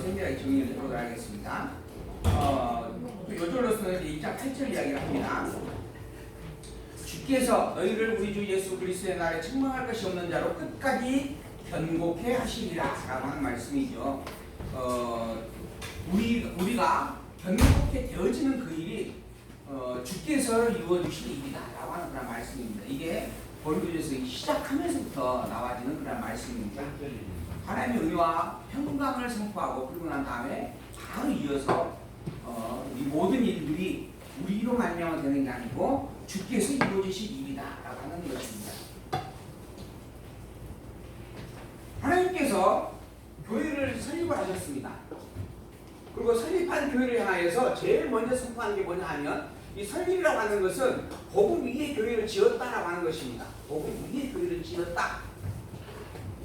세밀하게 정리를 해보도록 하겠습니다. 요절로서는 2장 8절 이야기를 합니다. 주께서 너희를 우리 주 예수 그리스도의 날에 책망할 것이 없는 자로 끝까지 견고케 하시리라 라고 하는 말씀이죠. 우리가 견고케 되어지는 그 일이 주께서 이루어주실 일이다 라고 하는 그런 말씀입니다. 이게 고린도전서 시작하면서부터 나와지는 그런 말씀입니다. 하나님의 은혜와 평강을 선포하고 그리고 난 다음에 바로 이어서 이 모든 일들이 우리로 말미암아 되는 게 아니고 주께서 이루어주실 일이다 라고 하는 것입니다. 하나님께서 교회를 설립을 하셨습니다. 그리고 설립한 교회를 향하여서 제일 먼저 선포하는 게 뭐냐 하면 이 설립이라고 하는 것은 복음 위에 교회를 지었다라고 하는 것입니다. 복음 위에 교회를 지었다.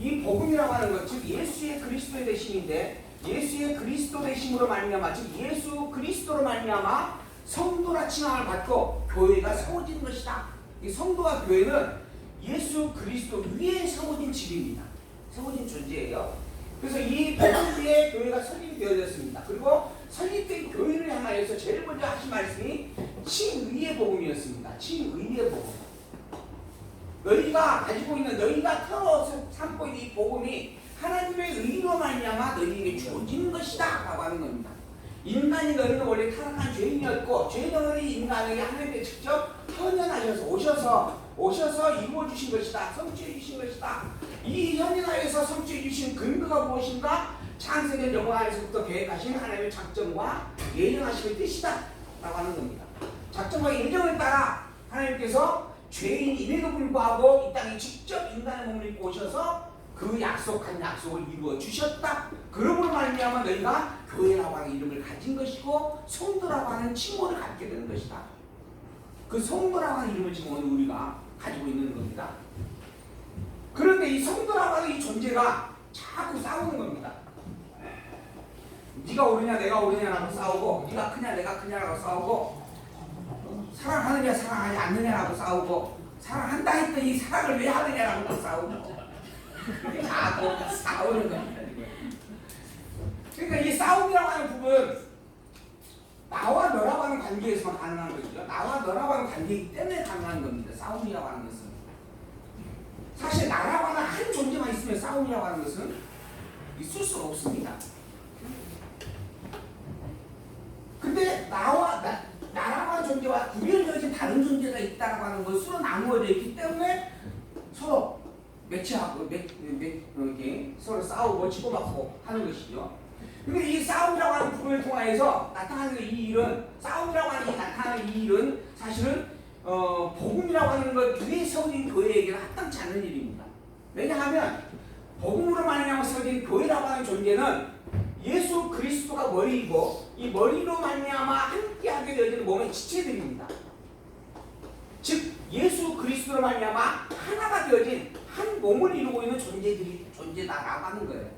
이 복음이라고 하는 것, 즉 예수의 그리스도의 되심인데 예수의 그리스도 되심으로 말미암아, 즉 예수 그리스도로 말미암아 성도라 칭함을 받고 교회가 세워진 것이다. 이 성도와 교회는 예수 그리스도 위에 세워진 집입니다. 세워진 존재예요. 그래서 이 복음 위에 교회가 설립이 되어졌습니다. 그리고 설립된 교회를 향하여서 제일 먼저 하신 말씀이 칭의의 복음이었습니다. 칭의의 복음. 너희가 가지고 있는, 너희가 태워서 삼고 있는 이 복음이 하나님의 의로 말미암아 너희에게 주어지는 것이다 라고 하는 겁니다. 인간이 너희는 원래 타락한 죄인이었고 죄인이 인간에게 하나님께 직접 현현하셔서 오셔서 이루어주신 것이다. 성취해주신 것이다. 이 현현하에서 성취해주신 근거가 무엇인가? 창세된 영원 안에서부터 계획하신 하나님의 작정과 예정하심의 뜻이다 라고 하는 겁니다. 작정과 예정을 따라 하나님께서 죄인임에도 불구하고 이 땅에 직접 인간의 몸을 입고 오셔서 그 약속한 약속을 이루어 주셨다. 그러므로 말미암아 너희가 교회라고 하는 이름을 가진 것이고 성도라고 하는 칭호를 갖게 되는 것이다. 그 성도라고 하는 이름을 지금 오늘 우리가 가지고 있는 겁니다. 그런데 이 성도라고 하는 이 존재가 자꾸 싸우는 겁니다. 네가 옳으냐 내가 옳으냐라고 싸우고, 네가 크냐 내가 크냐라고 싸우고, 사랑하느냐 사랑하지 않느냐라고 싸우고, 사랑한다 했더니 사랑을 왜 하느냐라고 싸우고, 자꾸 싸우는 겁니다. 그러니까 이 싸움이라고 하는 부분, 나와 너라고 하는 관계에서만 가능한 것이죠. 나와 너라고 하는 관계이기 때문에 가능한 겁니다. 싸움이라고 하는 것은. 사실 나라고 하는 한 존재만 있으면 싸움이라고 하는 것은 있을 수가 없습니다. 근데 나라고 하는 존재와 구별되어진 다른 존재가 있다라고 하는 건 서로 나누어져 있기 때문에 서로 매치하고 이렇게 서로 싸우고 치고받고 하는 것이죠. 근데 이 싸움이라고 하는 부분을 통하여서 나타나는 이 일은, 싸움이라고 하는 이 나타나는 이 일은 사실은 복음이라고 하는 것 위에 세워진 교회에게는 합당치 않는 일입니다. 왜냐하면 복음으로 말미암아 세워진 교회라고 하는 존재는 예수 그리스도가 머리이고 이 머리로 말미암아 함께하게 되어지는 몸의 지체들입니다. 즉 예수 그리스도로 말미암아 하나가 되어진 한 몸을 이루고 있는 존재다라고 하는 거예요.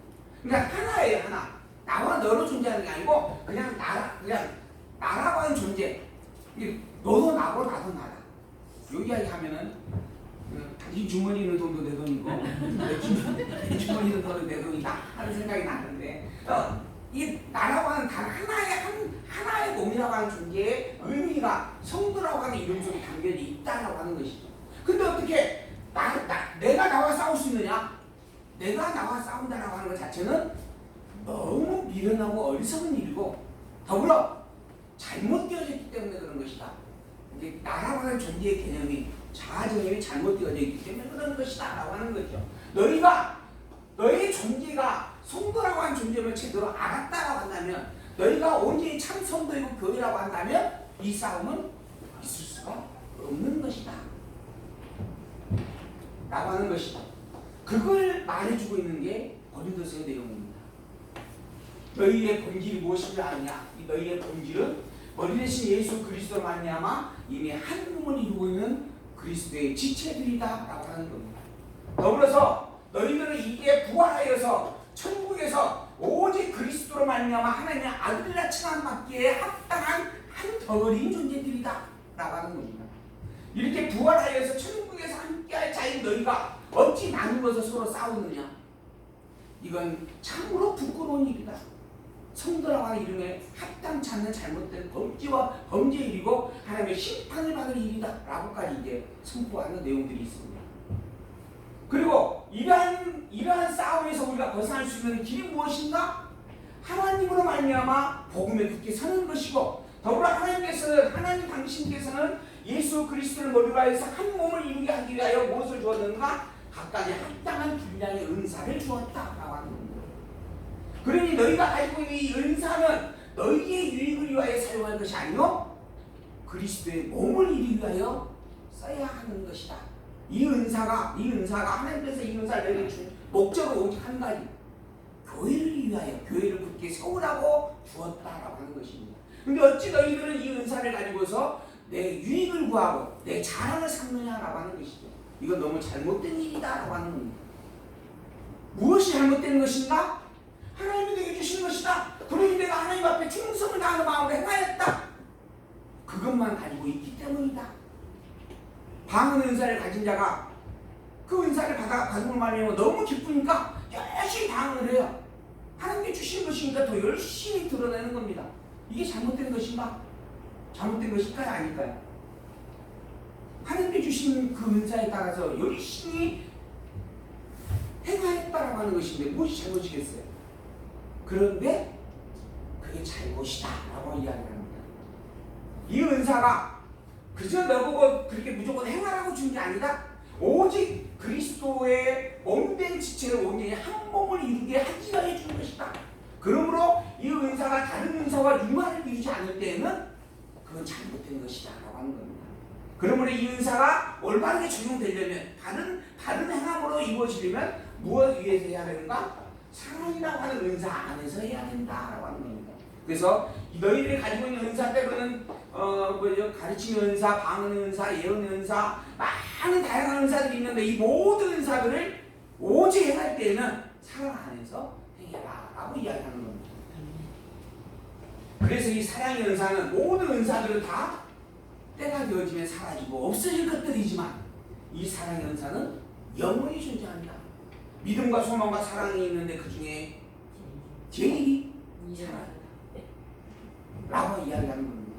그러니까 하나예요, 하나. 나와 너로 존재하는 게 아니고 그냥 나라고 하는 존재. 너도 나고 나도 나다. 요 이야기 하면은 당신 주머니는 돈도 내 돈이고 내 주머니는 돈도 내 돈이다 하는 생각이 나는데 이 나라고 하는 단 하나의 몸이라고 하는 존재의 의미가 성도라고 하는 이름 속에 담겨져 있다라고 하는 것이죠. 근데 어떻게 내가 나와 싸울 수 있느냐? 내가 나와 싸운다라고 하는 것 자체는 너무 미련하고 어리석은 일이고 더불어 잘못되어졌기 때문에 그런 것이다. 이제 나라고 하는 존재의 개념이 자아정념이 잘못되어져 있기 때문에 그런 것이다 라고 하는 거죠. 너의 존재가 성도라고 하는 존재를 제대로 알았다라고 한다면, 너희가 온전히 참 성도이고 교회라고 한다면 이 싸움은 있을 수가 없는 것이다 라고 하는 것이다. 그걸 말해주고 있는 게 고린도서의 내용입니다. 너희의 본질이 무엇인지 아느냐? 이 너희의 본질은 머리 대신 예수 그리스도로 말미암아 이미 한 몸을 이루고 있는 그리스도의 지체들이다 라고 하는 겁니다. 더불어서 너희들은 이게 부활하여서 천국에서 오직 그리스도로 말미암아 하나님의 아들이라 칭함받기에 합당한 한 덩어리인 존재들이다 라고 하는 겁니다. 이렇게 부활하여서 천국에서 함께할 자인 너희가 어찌 나누어서 서로 싸우느냐? 이건 참으로 부끄러운 일이다. 성도라고 하는 이름에 합당치 않는 잘못된 범죄와 범죄 일이고 하나님의 심판을 받을 일이다 라고까지 이제 선포하는 내용들이 있습니다. 그리고 이러한 싸움에서 우리가 벗어날 수 있는 길이 무엇인가? 하나님으로 말미암아 복음에 굳게 서는 것이고, 더불어 하나님 당신께서는 예수 그리스도를 머리로 하여서 한 몸을 이루게 하기 위하여 무엇을 주었는가? 각각의 합당한 분량의 은사를 주었다라고 하는 겁니다. 그러니 너희가 가지고 있는 이 은사는 너희의 유익을 위하여 사용할 것이 아니요 그리스도의 몸을 이루기 위하여 써야 하는 것이다. 이 은사가 하나님께서 이 은사를 너희에게 준 목적은 오직 한 가지, 교회를 위하여 교회를 굳게 세우라고 주었다라고 하는 것입니다. 근데 어찌 너희들은 이 은사를 가지고서 내 유익을 구하고 내 자랑을 삼느냐라고 하는 것이죠. 이건 너무 잘못된 일이다라고 하는 겁니다. 무엇이 잘못된 것인가? 하나님이 내게 주신 것이다. 그러니 내가 하나님 앞에 충성을 다하는 마음으로 행하였다. 그것만 가지고 있기 때문이다. 방언 은사를 가진 자가 그 은사를 받음을 말하면 너무 기쁘니까 열심히 방언을 해요. 하나님께 주신 것이니까 더 열심히 드러내는 겁니다. 이게 잘못된 것인가? 잘못된 것일까요? 아닐까요? 하나님께 주신 그 은사에 따라서 열심히 행하였다라고 하는 것인데 무엇이 잘못이겠어요? 그런데 그게 잘못이다 라고 이야기합니다. 이 은사가 그저 너보고 그렇게 무조건 행하라고 준 게 아니다. 오직 그리스도의 몸된 지체를 온전히 한 몸을 이루게 하기 위하여 준 것이다. 그러므로 이 은사가 다른 은사와 융화를 이루지 않을 때에는 그건 잘못된 것이다 라고 하는 겁니다. 그러므로 이 은사가 올바르게 적용되려면 다른 행함으로 이루어지려면 무엇 위해서 해야 되는가? 사랑이라고 하는 은사 안에서 해야 된다라고 하는 겁니다. 그래서 너희들이 가지고 있는 은사 때로는 가르치는 은사, 방언 은사, 예언 은사, 많은 다양한 은사들이 있는데 이 모든 은사들을 오직 행할 때에는 사랑 안에서 행해라라고 이야기하는 겁니다. 그래서 이 사랑의 은사는 모든 은사들은 다 때가 되어지면 사라지고 없어질 것들이지만 이 사랑의 은사는 영원히 존재한다. 믿음과 소망과 사랑이 있는데 그 중에 제일이 사랑이다 라고 이야기하는 겁니다.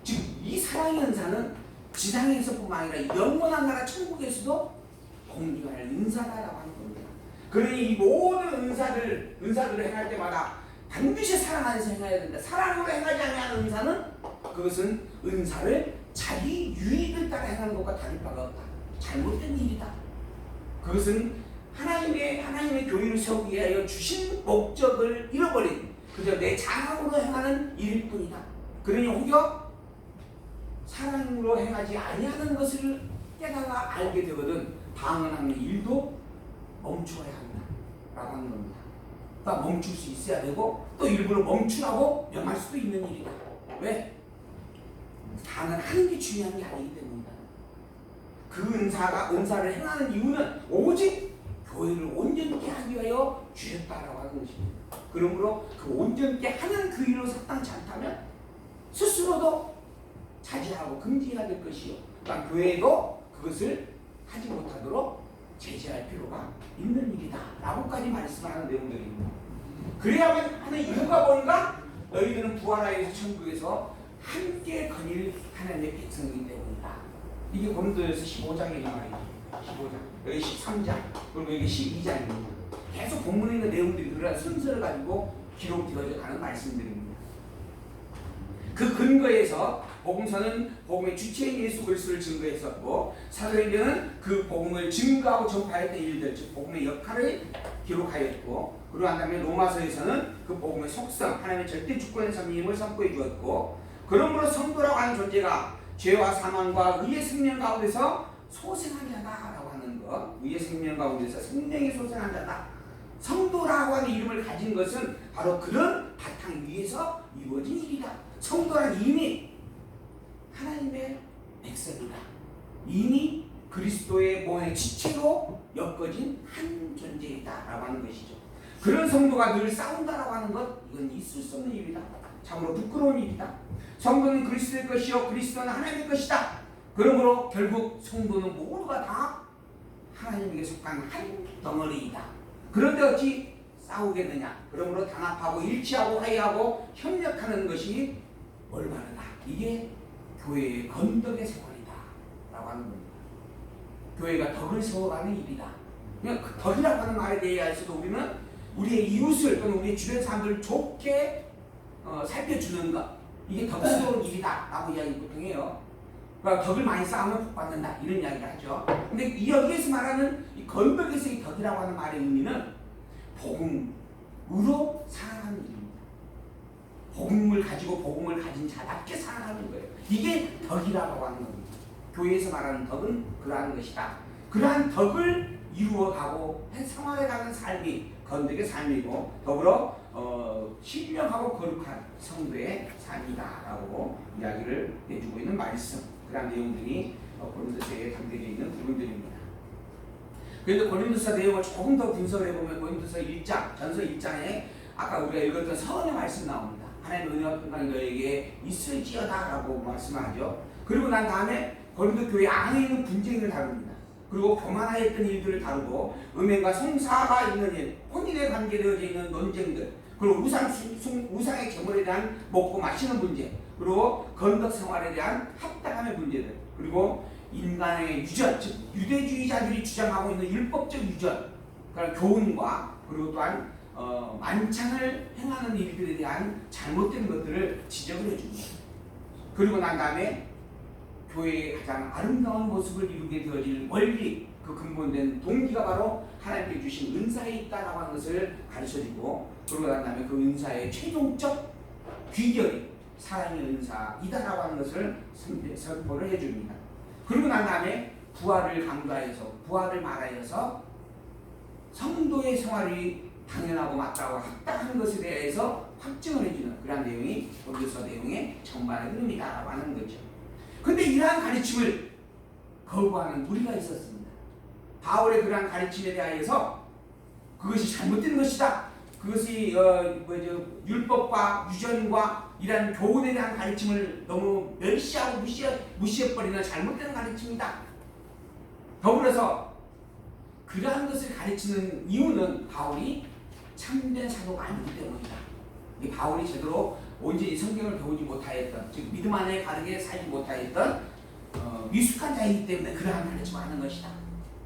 즉 이 사랑의 은사는 지상에서뿐만 아니라 영원한 나라 천국에서도 공유할 은사다라고 하는 겁니다. 그러니 이 모든 은사들을 행할 때마다 반드시 사랑 안에서 행해야 된다. 사랑으로 행하지 않는 은사는 그것은 은사를 자기 유익을 따라 행하는 것과 다를 바가 없다. 잘못된 일이다. 그것은 하나님의 교회를 세우기 위하여 주신 목적을 잃어버린 그저 내 자랑으로 행하는 일일 뿐이다. 그러니 혹여 사랑으로 행하지 아니하는 것을 깨달아 알게 되거든 방언하는 일도 멈추어야 한다 라고 하는 겁니다. 그러니까 멈출 수 있어야 되고 또 일부러 멈추라고 명할 수도 있는 일이다. 왜? 방언하는 게 중요한 게 아니기 때문이다. 그 은사를 행하는 이유는 오직 교회를 온전케 하기 위하여 주셨다라고 하는 것입니다. 그러므로 그 온전케 하는 그 일로 합당치 않다면 스스로도 자제하고 금지해야 될 것이요. 그러니까 교회도 그것을 하지 못하도록 제재할 필요가 있는 일이다 라고까지 말씀하는 내용들입니다. 그래야만 하는 이유가 뭔가? 너희들은 부활하여서 천국에서 함께 거닐 하나님의 백성이기 때문이다. 이게 고린도전서 15장의 말이죠. 15장, 여기 13장, 그리고 여기 12장입니다. 계속 본문에 있는 내용들이 그러한 순서를 가지고 기록되어져 가는 말씀들입니다. 그 근거에서 복음서는 복음의 주체인 예수 그리스도를 증거했었고, 사도행전은 그 복음을 증거하고 전파했던 일들, 즉 복음의 역할을 기록하였고, 그리고 한 다음에 로마서에서는 그 복음의 속성, 하나님의 절대 주권의 선임을 선포해 주었고, 그러므로 성도라고 하는 존재가 죄와 사망과 의의 생명 가운데서 소생한 자다라고 하는 것, 의의 생명 가운데서 생명이 소생한 자다. 성도라고 하는 이름을 가진 것은 바로 그런 바탕 위에서 이루어진 일이다. 성도란 이미 하나님의 백성이다. 이미 그리스도의 몸의 지체로 엮어진 한 존재이다 라고 하는 것이죠. 그런 성도가 늘 싸운다라고 하는 것, 이건 있을 수 없는 일이다. 참으로 부끄러운 일이다. 성도는 그리스도의 것이요 그리스도는 하나님의 것이다. 그러므로 결국 성도는 모두가 다 하나님에게 속한 한 덩어리이다. 그런데 어찌 싸우겠느냐. 그러므로 단합하고 일치하고 화해하고 협력하는 것이 올바르다. 이게 교회의 건덕의 생활이다 라고 하는 겁니다. 교회가 덕을 세워가는 일이다. 그냥 그 덕이라고 하는 말에 대해서도 우리는 우리의 이웃을 또는 우리 주변 사람들을 좋게 살펴주는 것, 이게 덕스러운 일이다 라고 이야기 보통 해요. 그러니까 덕을 많이 쌓으면 복 받는다 이런 이야기를 하죠. 근데 이 여기에서 말하는 이 건덕에서의 덕이라고 하는 말의 의미는 복음으로 살아가는 일입니다. 복음을 가지고 복음을 가진 자답게 살아가는 거예요. 이게 덕이라고 하는 겁니다. 교회에서 말하는 덕은 그러한 것이다. 그러한 덕을 이루어가고 생활해가는 삶이 건덕의 삶이고 더불어 신령하고 거룩한 성도의 삶이다라고 이야기를 해주고 있는 말씀, 그런 내용들이 고린도서에 담겨져 있는 부분들입니다. 그런데 고린도서 내용을 조금 더 분석을 해보면 고린도서 1장, 전서 1장에 아까 우리가 읽었던 서원의 말씀 나옵니다. 하나님의 은혜와 평강이 너에게 있을지어다라고 말씀하죠. 그리고 난 다음에 고린도 교회 안에 있는 분쟁을 다룹니다. 그리고 교만하였던 일들을 다루고 음행과 송사가 있는 일, 혼인에 관계되어져 있는 논쟁들, 그리고 우상의 제물에 대한 먹고 마시는 문제, 그리고 건덕 생활에 대한 합당함의 문제들, 그리고 인간의 유전, 즉 유대주의자들이 주장하고 있는 율법적 유전, 그러니까 교훈과 그리고 또한 만찬을 행하는 일들에 대한 잘못된 것들을 지적을 해줍니다. 그리고 난 다음에 교회의 가장 아름다운 모습을 이루게 되어질 원리, 그 근본된 동기가 바로 하나님께 주신 은사에 있다라고 하는 것을 가르쳐주고, 그러고 난 다음에 그 은사의 최종적 귀결이 사랑의 은사이다라고 하는 것을 선포를 해줍니다. 그리고 난 다음에 부활을 강조하여서, 부활을 말하여서 성도의 생활이 당연하고 맞다고 합당한 것에 대해서 확증을 해주는 그런 내용이 고린도서 내용의 전반의 흐름이다라고 하는 거죠. 근데 이러한 가르침을 거부하는 무리가 있었습니다. 바울의 그러한 가르침에 대하여서 그것이 잘못된 것이다. 그것이 율법과 유전과 이러한 교훈에 대한 가르침을 너무 멸시하고 무시해버리는 잘못된 가르침이다. 더불어서 그러한 것을 가르치는 이유는 바울이 참된 사도가 아니기 때문이다. 이 바울이 제대로 온전히 성경을 배우지 못하였던, 즉 믿음 안에 바르게 살지 못하였던 미숙한 자이기 때문에 그러한 가르침을 하는 것이다.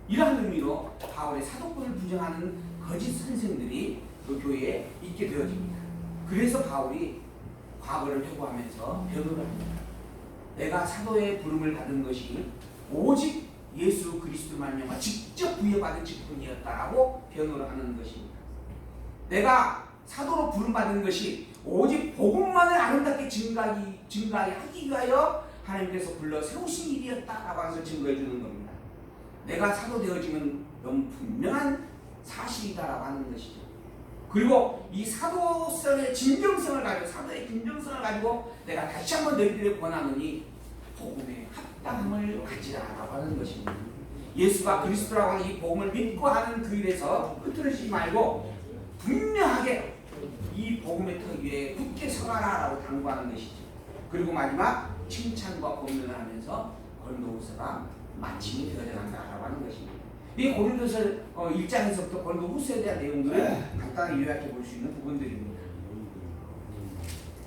이러한 의미로 바울의 사도권을 부정하는 거짓 선생들이 그 교회에 있게 되어집니다. 그래서 바울이 과거를 회고하면서 변호를 합니다. 내가 사도의 부름을 받은 것이 오직 예수 그리스도 말미암아 직접 부여받은 직분이었다라고 변호를 하는 것입니다. 내가 사도로 부름받은 것이 오직 복음만을 아름답게 증가하게 하기 위하여 하나님께서 불러 세우신 일이었다라고 하면서 증거해 주는 겁니다. 내가 사도 되어지면 너무 분명한 사실이다라고 하는 것이죠. 그리고 이 사도성의 진정성을 가지고, 사도의 진정성을 가지고 내가 다시 한번 너희들에게 권하노니 복음의 합당함을 가지라라고 하는 것입니다. 예수가 그리스도라고 하는 이 복음을 믿고 하는 그 일에서 흐트러지지 말고 분명하게 이 복음의 터 위에 굳게 서라라고 당부하는 것이죠. 그리고 마지막 칭찬과 공면을 하면서 고린도후서가 마침이 되어야 한다라고 하는 것입니다. 이 고린도서 1장에서부터 고린도후서에 대한 내용들을 간단히 요약해 볼 수 있는 부분들입니다.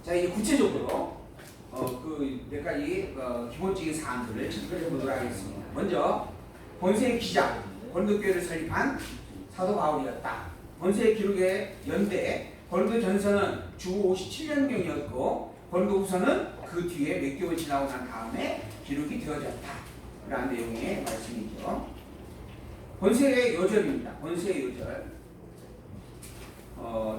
자, 이제 구체적으로 그 몇 가지 기본적인 사항들을 접근해 보도록 하겠습니다. 먼저 본서의 기자, 고린도 교회를 설립한 사도 바울이었다. 본서의 기록의 연대, 고린도 전서는 주 57년경이었고 고린도후서는 그 뒤에 몇 개월 지나고 난 다음에 기록이 되어졌다. 라는 내용의 말씀이죠. 본서의 요절입니다. 본서의 요절.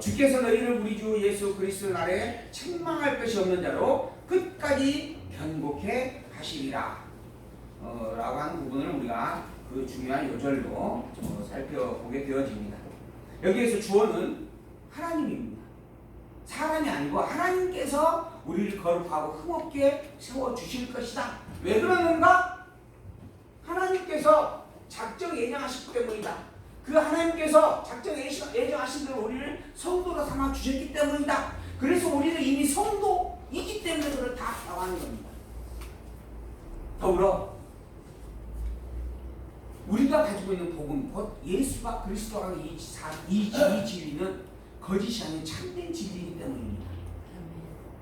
주께서 너희를 우리 주 예수 그리스도 날에 책망할 것이 없는 자로 끝까지 견고케 하시리라. 라고 하는 부분을 우리가 그 중요한 요절로 살펴보게 되어집니다. 여기에서 주어는 하나님입니다. 사람이 아니고 하나님께서 우리를 거룩하고 흠없게 세워주실 것이다. 왜 그러는가? 하나님께서 작정 예정하셨기 때문이다. 그 하나님께서 작정 예정하신 대로 우리를 성도로 삼아 주셨기 때문이다. 그래서 우리는 이미 성도이기 때문에 그렇다라고 하는 겁니다. 더불어 우리가 가지고 있는 복음, 곧 예수가 그리스도가 이 진리는 거짓이 아닌 참된 진리이기 때문입니다.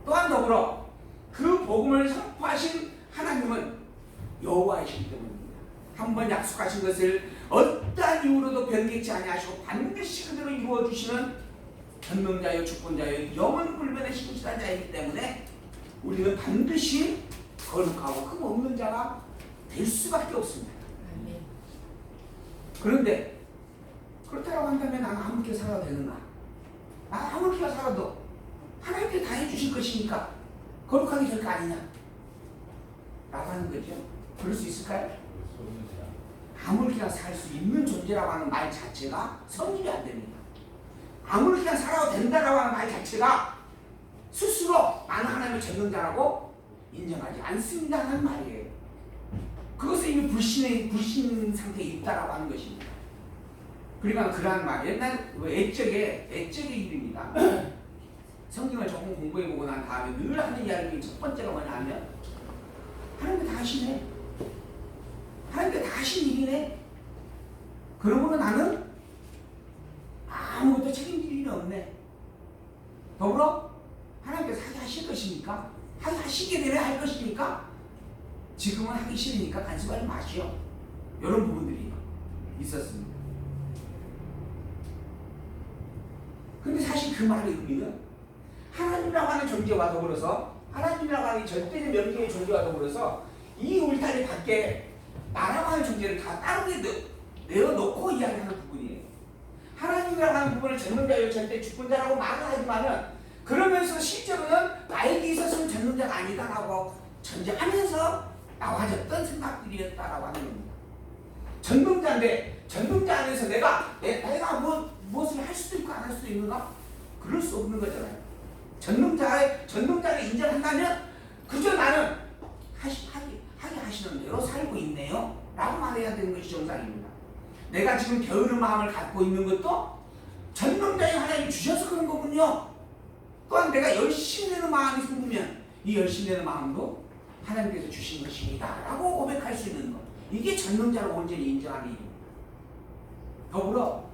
또한 더불어 그 복음을 선포하신 하나님은 여호와이시기 때문입니다. 한번 약속하신 것을 어떠한 이유로도 변개치 아니하시고 반드시 그대로 이루어 주시는 전능자여 주권자여 영원 불변의 신실한 자이기 때문에 우리는 반드시 거룩하고 흠 없는 자가 될 수밖에 없습니다. 그런데 그렇다고 한다면 나는 아무렇게 살아도 되는가? 나는 아무렇게 살아도 하나님께 다 해주실 것이니까 거룩하게 될 거 아니냐? 라고 하는 거죠. 그럴 수 있을까요? 아무렇게나 살 수 있는 존재라고 하는 말 자체가 성립이 안 됩니다. 아무렇게나 살아도 된다라고 하는 말 자체가 스스로 나는 하나님의 전능자라고 인정하지 않습니다 하는 말이에요. 그것은 이미 불신 상태에 있다라고 하는 것입니다. 그러니까 그러한 말, 옛날 애적의 일입니다. 성경을 조금 공부해보고 난 다음에 늘 하는 이야기 첫 번째가 뭐냐면 하나님께 다 하시네. 하나님께 다 하신 일이네. 그러고는 나는 아무것도 책임질 일이 없네. 더불어 하나님께서 하게 하실 것이니까 하게 하시게 되면 할 것이니까 지금은 하기 싫으니까 간섭하지 마시오. 이런 부분들이 있었습니다. 근데 사실 그 말의 의미는 하나님이라고 하는 존재와 더불어서 하나님이라고 하는 절대적 명계의 존재와 더불어서 이 울타리 밖에 나라고 하는 존재를 다 따르게 내어놓고 이야기하는 부분이에요. 하나님이라고 하는 부분을 전능자요 절대 주권자라고 말을 하지만은 그러면서 실제로는 나에게 있어서는 전능자가 아니다라고 전제하면서 나와졌던 생각들이었다라고 하는 겁니다. 전능자인데 전능자 안에서 내가 무엇을 할 수도 있고 안 할 수도 있는가? 그럴 수 없는 거잖아요. 전능자를 인정한다면 그저 나는 하게 하시는 대로 살고 있네요 라고 말해야 되는 것이 정상입니다. 내가 지금 게으른 마음을 갖고 있는 것도 전능자의 하나님이 주셔서 그런 거군요. 또한 내가 열심히 내는 마음이 생기면 이 열심히 내는 마음도 하나님께서 주신 것입니다 라고 고백할 수 있는 것, 이게 전능자를 온전히 인정하는 일입니다. 더불어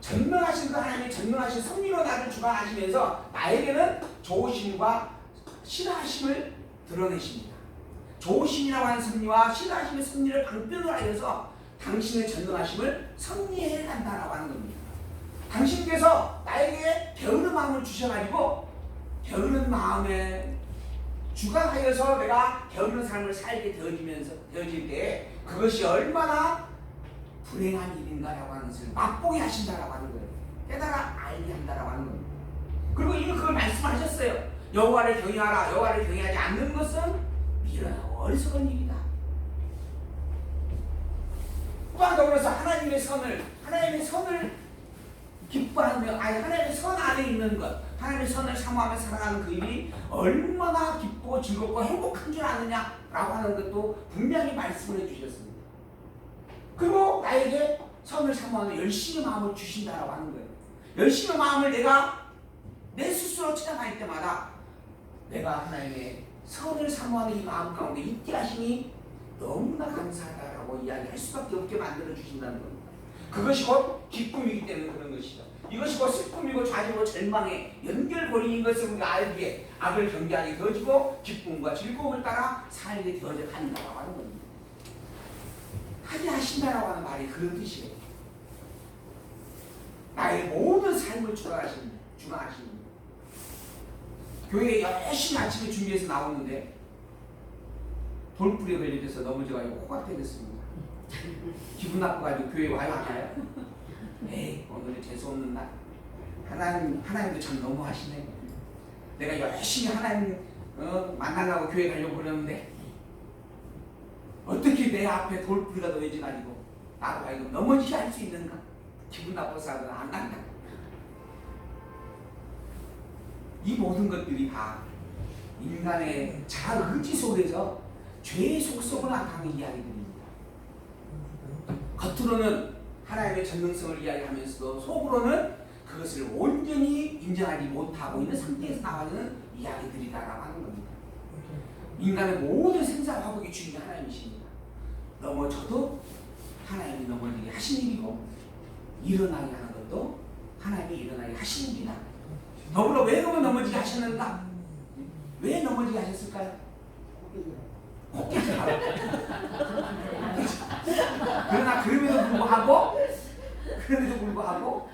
전능하신 그 하나님이 전능하신 섭리로 나를 주관하시면서 나에게는 좋으심과 싫어하심을 드러내십니다. 좋으심이라고 하는 섭리와 싫어하심의 섭리를 방편으로 하여서 당신의 전능하심을 섭리해 간다라고 하는 겁니다. 당신께서 나에게 게으른 마음을 주셔가지고 게으른 마음에 주관하여서 내가 게으른 삶을 살게 되어질 때 그것이 얼마나 불행한 일인가라고 하는 것을 맛보게 하신다라고 하는 거예요. 깨달아 알게 한다라고 하는 겁니다. 그리고 이미 그걸 말씀하셨어요. 여호와를 경외하라. 여호와를 경외하지 않는 것은 미련하고 어리석은 일이다. 또한 더불어서 하나님의 선을 기뻐하며 하나님의 선 안에 있는 것, 하나님의 선을 사모하며 살아가는 그 일이 얼마나 기쁘고 즐겁고 행복한 줄 아느냐라고 하는 것도 분명히 말씀을 해주셨습니다. 그리고 나에게 선을 사모하는 열심히 마음을 주신다라고 하는 거예요. 열심히 마음을 내가 내 스스로 찾아갈 때마다 내가 하나님의 선을 사모하는 이 마음 가운데 있게 하시니 너무나 감사하다라고 이야기할 수밖에 없게 만들어 주신다는 겁니다. 그것이 곧 기쁨이기 때문에 그런 것이죠. 이것이 곧 슬픔이고 좌절이고 절망의 연결고리인 것을 우리가 알기에 악을 경계하게 되어지고 기쁨과 즐거움을 따라 살게 되어져 간다라고 하는 겁니다. 하게 하신다라고 하는 말이 그런 뜻이에요. 나의 모든 삶을 주관하시는 교회에 열심히 아침에 준비해서 나오는데 돌뿌리에 걸려서 넘어져가지고 코가 터졌습니다. 기분 나빠가지고 교회에 와야 하나요? 에이, 오늘은 재수없는 날. 하나님도 참 너무하시네. 내가 열심히 하나님 만나려고 교회 가려고 그러는데 어떻게 내 앞에 돌뿌리가 놓여져가지고 나도 하여금 넘어지게 할 수 있는가? 기분 나빠서 안 간다. 이 모든 것들이 다 인간의 자의지 속에서 죄의 속성을 나타내는 이야기들입니다. 겉으로는 하나님의 전능성을 이야기하면서도 속으로는 그것을 온전히 인정하지 못하고 있는 상태에서 나오는 이야기들이다라고 하는 겁니다. 인간의 모든 생사화복의 주인이 하나님이십니다. 넘어져도 하나님이 넘어지게 하신 일이고 일어나게 하는 것도 하나님이 일어나게 하신 일이다. 더불어 왜 그러면 넘어지게 하셨는가? 왜 넘어지게 하셨을까요? 그러나 그럼에도 불구하고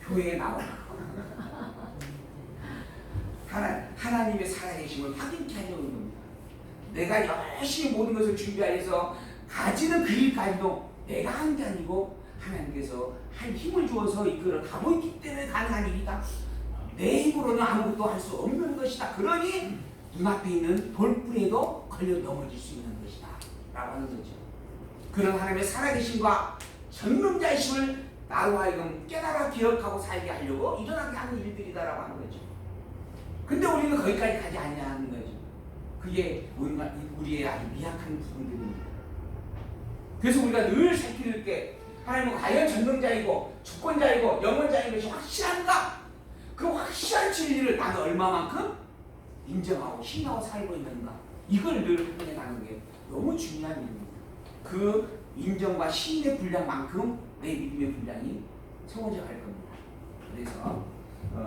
교회에 나오라. 하나님의 살아계심을 확인케 하려는 겁니다. 내가 열심히 모든 것을 준비하여서 가지는 그 일까지도 내가 한 게 아니고 하나님께서 할 힘을 주어서 이끌어 가고 있기 때문에 가능한 일이다. 내 힘으로는 아무것도 할 수 없는 것이다. 그러니 눈앞에 있는 돌불에도 걸려 넘어질 수 있는 것이다 라고 하는 거죠. 그런 하나님의 살아계심과 전능자이심을 나로 하여금 깨달아 기억하고 살게 하려고 일어나게 하는 일들이다라고 하는 거죠. 근데 우리는 거기까지 가지 않냐는 거죠. 그게 우리의 아주 미약한 부분들입니다. 그래서 우리가 늘 살필 게 하나님은 과연 전능자이고 주권자이고 영원자인 것이 확실한가? 그 확실한 진리를 나는 얼마만큼 인정하고 신뢰하고 살고 있는가? 이걸 늘 확인해 가는 게 너무 중요한 일입니다. 그 인정과 신뢰 분량만큼 내 믿음의 분량이 세워져 갈 겁니다. 그래서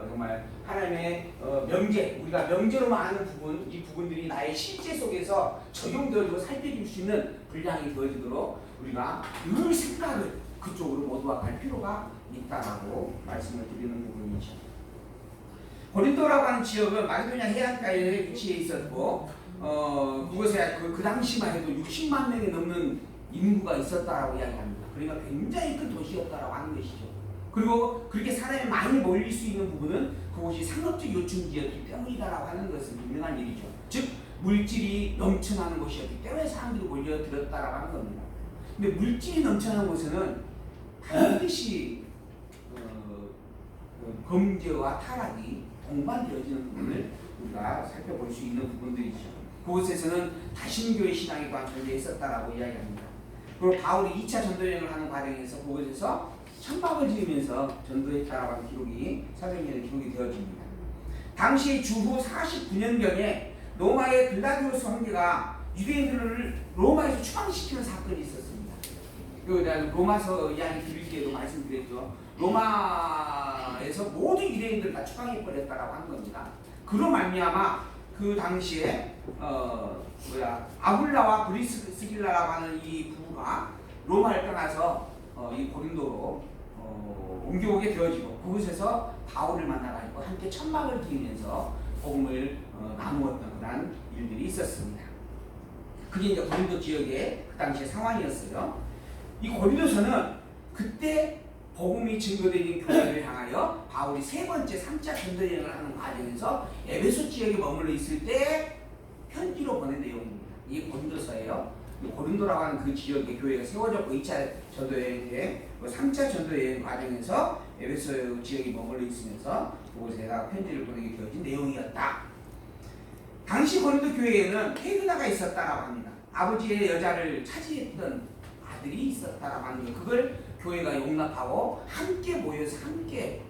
정말 하나님의 명제, 우리가 명제로만 아는 부분, 이 부분들이 나의 실제 속에서 적용되어지고 살펴줄 수 있는 분량이 되어지도록 우리가 늘 생각을 그쪽으로 모두가 갈 필요가 있다라고 말씀을 드리는 부분이죠. 고린도라고 하는 지역은 마게도냐 해안가에 위치해 있었고 그곳에 그 당시만 해도 60만 명이 넘는 인구가 있었다라고 이야기합니다. 그러니까 굉장히 큰 도시였다라고 하는 것이죠. 그리고 그렇게 사람이 많이 몰릴 수 있는 부분은 그곳이 상업적 요충지였기 때문이다라고 하는 것은 분명한 일이죠. 즉 물질이 넘쳐나는 곳이었기 때문에 사람들이 몰려들었다라고 하는 겁니다. 근데 물질이 넘쳐나는 곳에는 반드시 범죄와 타락이 동반되어지는 부분을 우리가 살펴볼 수 있는 부분들이죠. 그곳에서는 다신교의 신앙이 또한 존재했었다라고 이야기합니다. 그리고 바울이 2차 전도여행을 하는 과정에서 그곳에서 천막을 지으면서 전도했다라고 하는 기록이 사도행전에 기록이 되어집니다. 당시 주후 49년경에 로마의 글라디우스 황제가 유대인들을 로마에서 추방시키는 사건이 있었습니다. 로마서 이야기 드릴 때도 말씀드렸죠. 로마에서 모든 유대인들 다 추방해버렸다라고 하는 겁니다. 그로 말미암아 그 당시에 아굴라와 브리스길라라고 하는 이 부부가 로마를 떠나서 이 고린도로 옮겨오게 되어지고 그곳에서 바울을 만나가지고 함께 천막을 지으면서 복음을 나누었던 그런 일들이 있었습니다. 그게 이제 고린도 지역의 그 당시의 상황이었어요. 이 고린도서는 그때 복음이 증거되는 교회를 향하여 바울이 세 번째 3차 전도여행을 하는 과정에서 에베소 지역에 머물러 있을 때 편지로 보낸 내용입니다. 이게 고린도서예요. 고린도라고 하는 그 지역의 교회가 세워졌고 2차 전도여행, 3차 전도여행 과정에서 에베소 지역에 머물러 있으면서 그곳에다 편지를 보내게 되어진 내용이었다. 당시 고린도 교회에는 헤르나가 있었다라고 합니다. 아버지의 여자를 차지했던 아들이 있었다라고 하는 거, 그걸 교회가 용납하고 함께 모여서 함께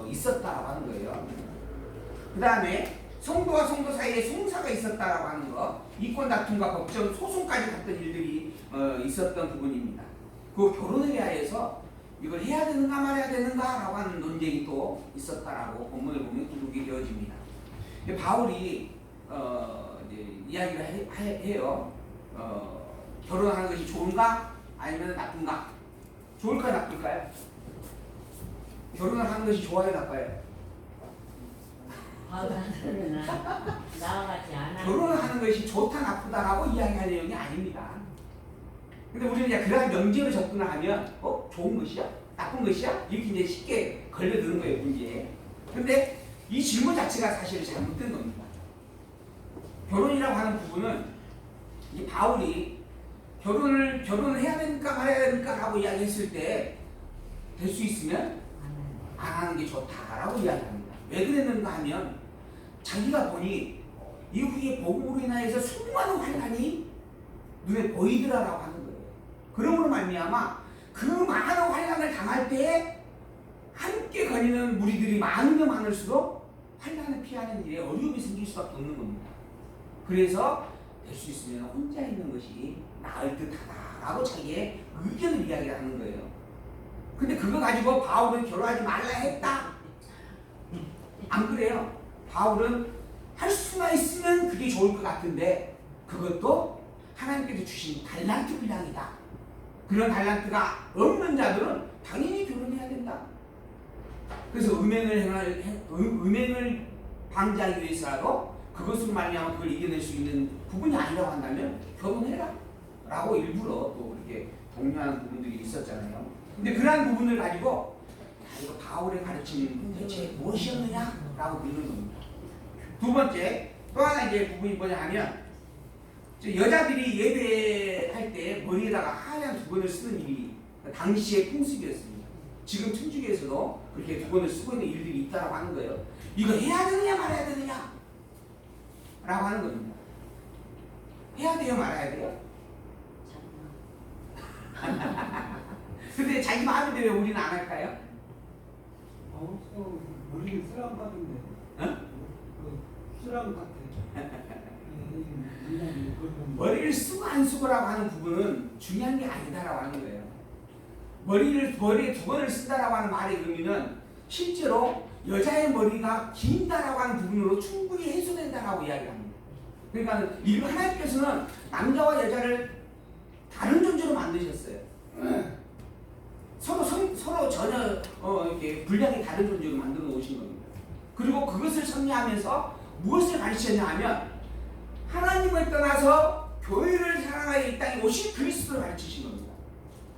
있었다라고 하는 거예요. 그 다음에 성도와 성도 사이에 송사가 있었다라고 하는 거, 이권 다툼과 법정 소송까지 갔던 일들이 있었던 부분입니다. 그 결혼에 대하여서 이걸 해야 되는가 말아야 되는가라고 하는 논쟁이 또 있었다라고 본문을 보면 기록이 되어집니다. 바울이 이제 이야기를 해요. 결혼하는 것이 좋은가 아니면 나쁜가? 좋을까 나쁠까요? 결혼을 하는 것이 좋아요 나빠요? 나와같이 안 결혼을 하는 것이 좋다 나쁘다라고 이야기할 내용이 아닙니다. 근데 우리는 이제 그러한 명제로 접근을 하면 좋은 것이야? 나쁜 것이야? 이렇게 이제 쉽게 걸려드는 거예요, 문제에. 근데 이 질문 자체가 사실 잘못된 겁니다. 결혼이라고 하는 부분은 이 바울이 결혼을 해야 되니까 말아야 되니까 라고 이야기했을 때 될 수 있으면 안 하는 게 좋다라고 이야기합니다. 왜 그랬는가 하면 자기가 보니 이후에 복음으로 인하여서 수많은 환난이 눈에 보이더라라고 하는 거예요. 그러므로 말미암아 그 많은 환난을 당할 때에 함께 거니는 무리들이 많으면 많을수록 환난을 피하는 일에 어려움이 생길 수밖에 없는 겁니다. 그래서 될 수 있으면 혼자 있는 것이 나을 듯하다라고 자기의 의견을 이야기하는 거예요. 근데 그거 가지고 바울은 결혼하지 말라 했다? 안 그래요. 바울은 할 수만 있으면 그게 좋을 것 같은데 그것도 하나님께서 주신 달란트 분량이다. 그런 달란트가 없는 자들은 당연히 결혼해야 된다. 그래서 음행을 방지하기 위해서라도 그것으로 말미암아 그걸 이겨낼 수 있는 부분이 아니라고 한다면 결혼해라 라고 일부러 또 이렇게 독려하는 부분들이 있었잖아요. 근데 그러한 부분을 가지고 이거 바울의 가르침이 대체 무엇이었느냐 라고 묻는 겁니다. 두 번째 또 하나 이제 부분이 뭐냐 하면 여자들이 예배할 때 머리에다가 하얀 두건을 쓰는 일이 당시의 풍습이었습니다. 지금 천주교에서도 그렇게 두건을 쓰고 있는 일들이 있다고 하는 거예요. 이거 해야 되느냐 말아야 되느냐 라고 하는 겁니다. 해야 돼요 말아야 돼요? 근데 자기 마음인데 왜 우리는 안 할까요? 머리를 쓰라고 하던데. 어? 쓰라고 같아. 머리를 쓰고 안 쓰고라고 하는 부분은 중요한 게 아니다라고 하는 거예요. 머리에 두건을 쓴다라고 하는 말의 의미는 실제로 여자의 머리가 긴다라고 하는 부분으로 충분히 해소된다라고 이야기합니다. 그러니까 이 하나님께서는 남자와 여자를 다른 존재로 만드셨어요. 서로 전혀 이렇게 분량이 다른 존재로 만들어 놓으신 겁니다. 그리고 그것을 섭리하면서 무엇을 가르치셨냐 하면 하나님을 떠나서 교회를 사랑하여 이 땅에 오신 그리스도를 가르치신 겁니다.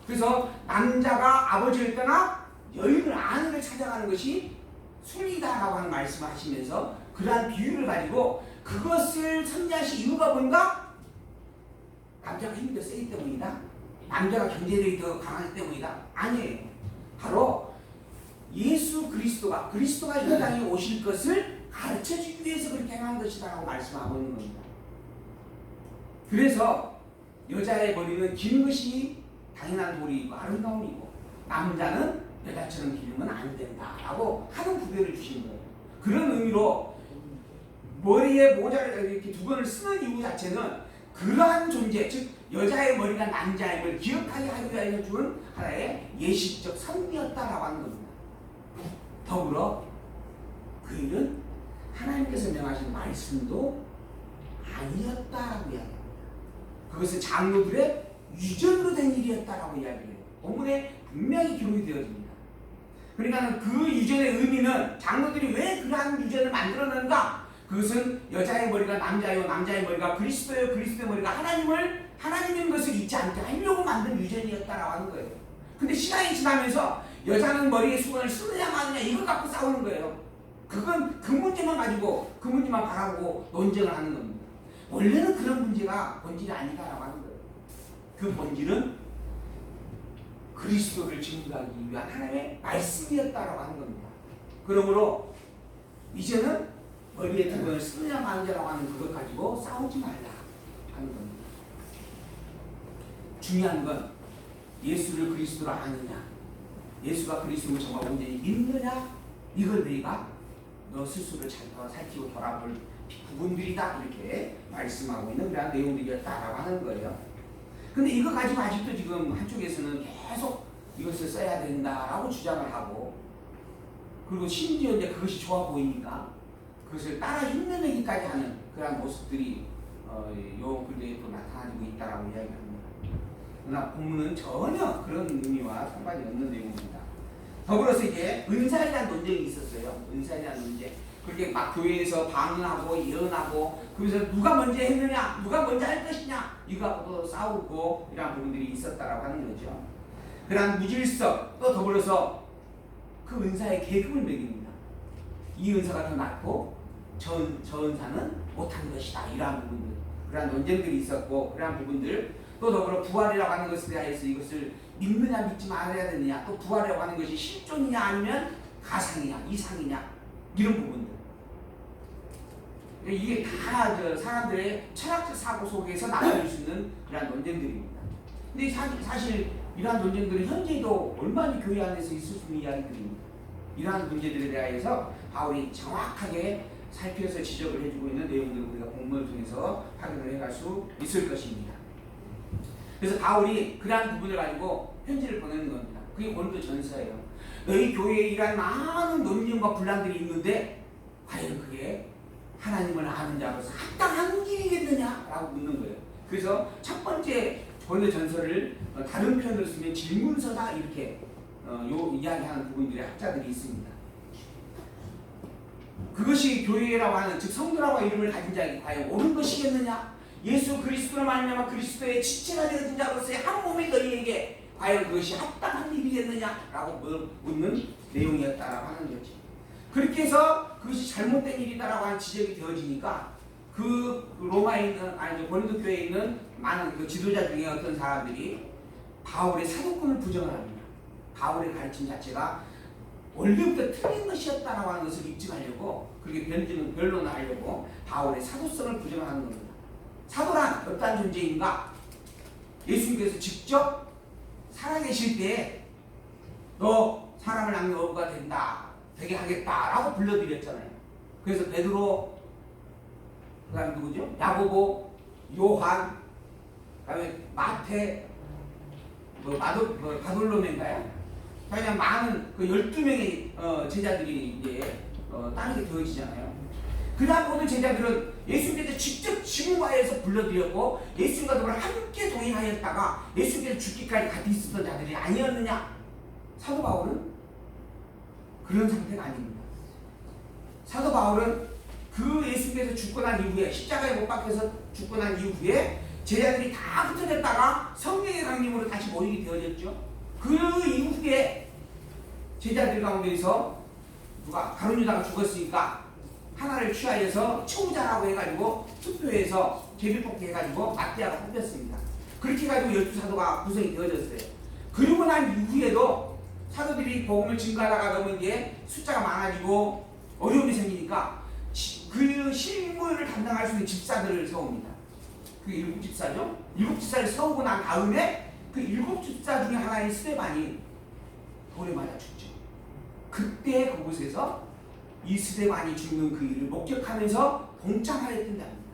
그래서 남자가 아버지를 떠나 여인을 아내를 찾아가는 것이 순이다라고 하는 말씀을 하시면서 그러한 비유를 가지고 그것을 섭리하신 이유가 뭔가? 남자가 힘이 더 세기 때문이다? 남자가 경제력이 더 강하기 때문이다? 아니에요. 바로 예수 그리스도가 이 땅에 오실 것을 가르쳐주기 위해서 그렇게 행한 것이다라고 말씀하고 있는 겁니다. 그래서 여자의 머리는 긴 것이 당연한 도리이고 아름다움이고 남자는 여자처럼 기르면 안 된다라고 하는 구별을 주신 거예요. 그런 의미로 머리에 모자를 이렇게 두건을 쓰는 이유 자체는 그러한 존재, 즉 여자의 머리가 남자의 머리를 기억하게 하기 위하여 주는 하나의 예식적 선미였다라고 하는 겁니다. 더불어 그 일은 하나님께서 명하신 말씀도 아니었다라고 이야기합니다. 그것은 장로들의 유전으로 된 일이었다라고 이야기해요. 본문에 분명히 기록이 되어집니다. 그러니까 그 유전의 의미는 장로들이 왜 그러한 유전을 만들어낸가? 그것은 여자의 머리가 남자요, 남자의 머리가 그리스도요, 그리스도의 머리가 하나님인 것을 잊지 않게 하려고 만든 유전이었다라고 하는 거예요. 근데 시간이 지나면서 여자는 머리에 수건을 쓰느냐 마느냐 이걸 갖고 싸우는 거예요. 그건 그 문제만 가지고 그 문제만 바라보고 논쟁을 하는 겁니다. 원래는 그런 문제가 본질이 아니다라고 하는 거예요. 그 본질은 그리스도를 증거하기 위한 하나님의 말씀이었다라고 하는 겁니다. 그러므로 이제는 머리에 두건을 쓰느냐 마느냐라고 하는 그것 가지고 싸우지 말라 하는 겁니다. 중요한 건 예수를 그리스도로 아느냐, 예수가 그리스도를 정말 온전히 믿느냐, 이걸 너희가 너 스스로를 잘 살피고 돌아볼 부분들이다 이렇게 말씀하고 있는 그런 내용들이었다라고 하는 거예요. 근데 이거 가지고 아직도 지금 한쪽에서는 계속 이것을 써야 된다라고 주장을 하고, 그리고 심지어 이제 그것이 좋아 보이니까 그것을 따라 흉내내기까지 하는 그런 모습들이 요 근래에 또 나타나고 있다라고 이야기합니다. 그러나 본문은 전혀 그런 의미와 상관이 없는 내용입니다. 더불어서 이제 은사에 대한 논쟁이 있었어요. 은사에 대한 논쟁. 그렇게 막 교회에서 방언하고 예언하고, 그래서 누가 먼저 했느냐, 누가 먼저 할 것이냐, 이거 갖고도 싸우고 이런 부분들이 있었다라고 하는 거죠. 그러한 무질서, 또 더불어서 그 은사의 계급을 매깁니다. 이 은사가 더 낫고 저 은사는 못한 것이다, 이러한 부분들, 그러한 논쟁들이 있었고, 그러한 부분들, 또 더불어 부활이라고 하는 것에 대해서 이것을 믿느냐 믿지 말아야 되느냐, 또 부활이라고 하는 것이 실존이냐 아니면 가상이냐 이상이냐, 이런 부분들. 이게 다 사람들의 철학적 사고 속에서 나타날 수 있는 그런 논쟁들입니다. 근데 사실 이러한 논쟁들은 현재도 얼마나 교회 안에서 있을 수 있는 이야기들입니다. 이러한 문제들에 대해서 바울이 정확하게 살펴서 지적을 해주고 있는 내용들을 우리가 본문을 통해서 확인을 해갈 수 있을 것입니다. 그래서 바울이 그러한 부분을 가지고 편지를 보내는 겁니다. 그게 고린도전서예요. 너희 교회에 이러한 많은 논쟁과 분란들이 있는데 과연 그게 하나님을 아는 자로서 합당한 길이겠느냐라고 묻는 거예요. 그래서 첫 번째 고린도전서를 다른 표현으로 쓰면 질문서다 이렇게 이야기하는 부분들의 학자들이 있습니다. 그것이 교회라고 하는 즉 성도라고 이름을 가진 자에게 과연 옳은 것이겠느냐? 예수 그리스도로 말미암아 그리스도의 지체가 되어진 자로서의 한 몸의 너희에게 과연 그것이 합당한 일이겠느냐라고 묻는 내용이었다라고 하는 거지. 그렇게 해서 그것이 잘못된 일이다라고 하는 지적이 되어지니까 그 로마에 있는 고린도 교회에 있는 많은 그 지도자 중에 어떤 사람들이 바울의 사도권을 부정을 합니다. 바울의 가르침 자체가 원래부터 틀린 것이었다라고 하는 것을 입증하려고 그렇게 변론을 하려고 바울의 사도성을 부정하는 겁니다. 사도란 어떠한 존재인가? 예수님께서 직접 살아계실 때 너 사람을 낳는 어부가 되게 하겠다라고 불러드렸잖아요. 그래서 베드로, 그 다음에 누구죠? 야고보, 요한, 그 다음에 마태, 바돌로메인가요? 그냥 많은 그 12명의 제자들이 이제 따르게 되어지잖아요. 그 다음 모든 제자들은 예수님께서 직접 지구과에서 불러드렸고 예수님과 더불어 함께 동행하였다가 예수님께서 죽기까지 같이 있었던 자들이 아니었느냐? 사도 바울은 그런 상태가 아닙니다. 사도 바울은 그 예수님께서 죽고 난 이후에 십자가에 못 박혀서 죽고 난 이후에 제자들이 다 흩어졌다가 성령의 강림으로 다시 모이게 되어졌죠. 그 이후에 제자들 가운데서 누가 가룟 유다가 죽었으니까 하나를 취하여서 채우자라고 해가지고 투표해서 제비뽑기 해가지고 마띠아가 뽑혔습니다. 그렇게 해가지고 12사도가 구성이 되어졌어요. 그리고 난 이후에도 사도들이 복음을 증가하다가 너무 이제 숫자가 많아지고 어려움이 생기니까 그 실무를 담당할 수 있는 집사들을 세웁니다. 그 7집사죠. 7집사를 세우고 난 다음에 그 7집사 중에 하나인 스데반이 돌에 맞아 죽죠. 그때 그곳에서 이 스데반이 죽는 그 일을 목격하면서 동참하였던 자입니다.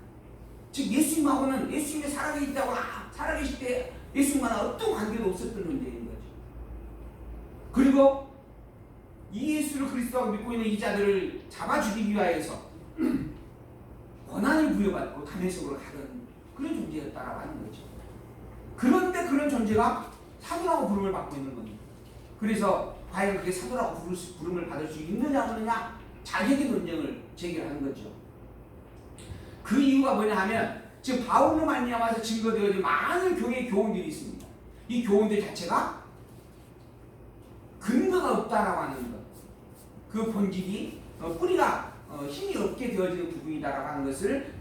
즉 예수님하고는 예수님이 살아계실 때 예수님과는 어떤 관계도 없었던 존재인 거죠. 그리고 이 예수를 그리스도라고 믿고 있는 이 자들을 잡아 죽이기 위하여서 권한을 부여받고 담에색으로 가던 그런 존재였다라고 하는 거죠. 그런데 그런 존재가 사도라고 부름을 받고 있는 겁니다. 그래서 과연 그게 사도라고 부름을 받을 수 있느냐 없느냐 자격의 논쟁을 제기하는 거죠. 그 이유가 뭐냐 하면 지금 바울로 말미암아서 증거되어진 많은 교회의 교훈들이 있습니다. 이 교훈들 자체가 근거가 없다라고 하는 것, 그 본질이 뿌리가 힘이 없게 되어지는 부분이다라고 하는 것을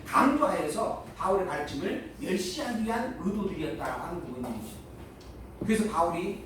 강조하여서 바울의 가르침을 멸시하기 위한 의도들이었다라고 하는 부분이죠. 그래서 바울이